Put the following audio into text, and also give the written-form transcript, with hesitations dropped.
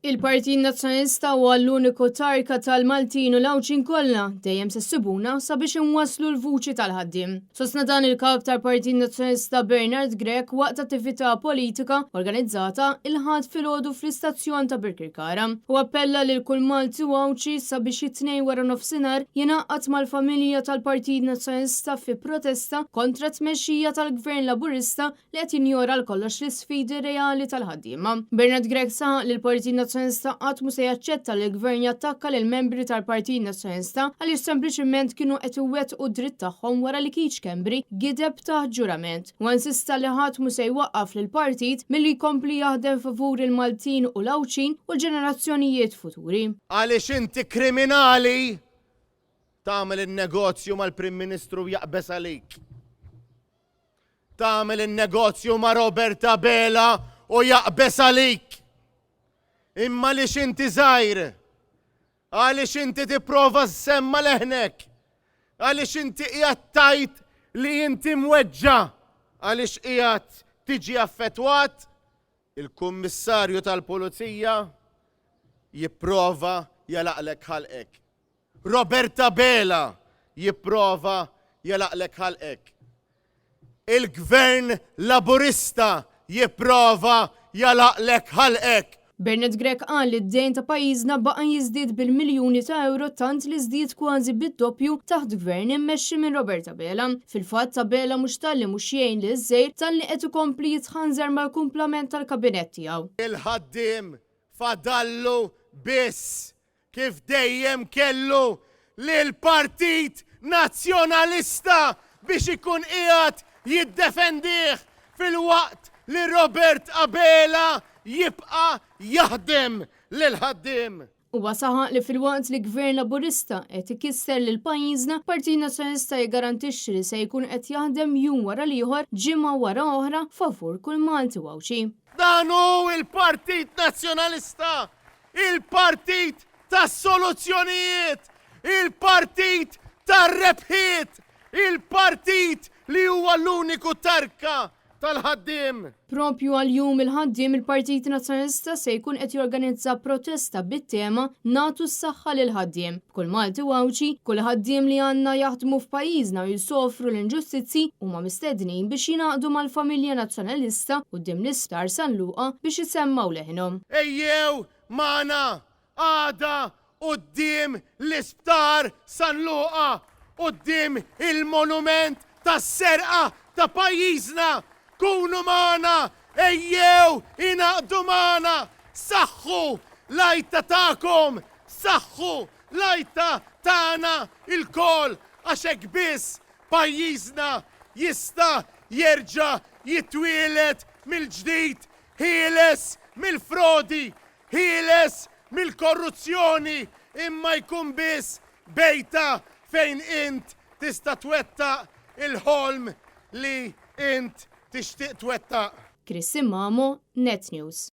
Il-Partit Nazzjonalista huwa l-uniku tarka tal-Maltin u l-Awċin kollha dejjem se ssibuna sabiex inwasslu l-vuċi tal-ħaddiem. Sostna dan il-kap tal-Partit Nazzjonalista Bernard Grech waqt attività politika organizzata il-ħadd filgħodu fl-istazzjon ta' Birkirkara u appella lil kull Malti u Awċi sabiex it-tnejn wara nofsinhar jingħaqad mal-familja tal-Partit Nazzjonalista fi protesta kontra tmexxija tal-Gvern Laburista li qed jinjora l kollox l-isfidi reali tal-ħaddiema. Bernard Grech saħaq li l-Partit Nazzjonalista qatt mhu se jaċċetta li l-Gvern jattakka lil membri tal-Partit Nazzjonalista għaliex sempliċiment kienu qed iwettqu d-dritt tagħhom wara li Keith Schembri gideb taħt ġurament u insista li ħadd mhu se jwaqqaf lill-partit milli jkompli jaħdem favur il-Maltin u l-Awċin u l-ġenerazzjonijiet futuri. Għaliex inti kriminali tagħmel in-negozju mal-Prim Ministru jaqbes għalik. Tagħmel in-negozju ma' Roberta Bela u jaqbes għalik. Imma li inti żgħir, għaliex inti tipprova semma leħnek, għaliex inti qiegħed tajt li inti mweġġa, għaliex qiegħed tiġi affettwat, il-Kummissarju tal-Pulizija jipprova jalaqlek ħalqek. Roberta Bela jipprova jalaqlek ħalqek. Il-Gvern Laburista jipprova jalaqlek ħalqek. Bernard Grech qal li d-dejn ta' pajjiżna baqa' jiżdied bil-miljuni ta' euro tant li żdied kważi bid-doppju taħt gvern immexxi minn Roberta Bela. Fil-fatt ta' Bela mhux talli mhux jgħin li żżejr talli qed ikompli jitħanżar mal-kumplament tal-kabinett tiegħu. Il-ħaddiem fadallu biss kif dejjem kellu lil Partit Nazzjonalista biex ikun qiegħed jiddefendih fil-waqt li Robert Bela jibqa' jaħdem lil ħaddiem. Huwa saħaq li fil-waqt li Gvern Laburista qed ikisser lil pajjiżna, Partit Nazzjonalista jiggarantixxi li se jkun qed jaħdem jum wara l-ieħor ġimgħa wara oħra favur kull Malti u Awċi. Dan hu il-Partit Nazzjonalista, il-Partit tas-soluzzjonijiet, il-Partit tar-rebħiet, il-Partit li huwa l-uniku tarka tal-ħaddiem. Propju għal-jum il-ħaddiem il-Partit Nazzjonalista se jkun qed jorganizza protesta bit-tema Nagħtu s-saħħa lil ħaddiem. Kull Malti u Awċi, kull ħaddiem li għandna jaħdmu f'pajjiżna u jsofru l-inġustizzji huma mistednin biex jingħaqdu mal-familja Nazzjonalista quddiem l-isptar San Luqa biex isemmaw leħinhom. Ejjew magħna għada quddiem l-isptar San Luqa, quddiem il-monument tas-serqa ta' pajjiżna. Kunu magħna, ejjew ingħaqdu magħna, saħħu l-għajta tagħkom, saħħu l-għajta tagħna il-kol għax hekk biss pajjiżna jista' jerġa' jitwieled mill-ġdid, ħieles mill-frodi, ħieles mill-korruzzjoni, imma jkun biss bejta fejn int tista' twettaq il-ħolm li int tixtieq twettaq. Chris Simamo, Net News.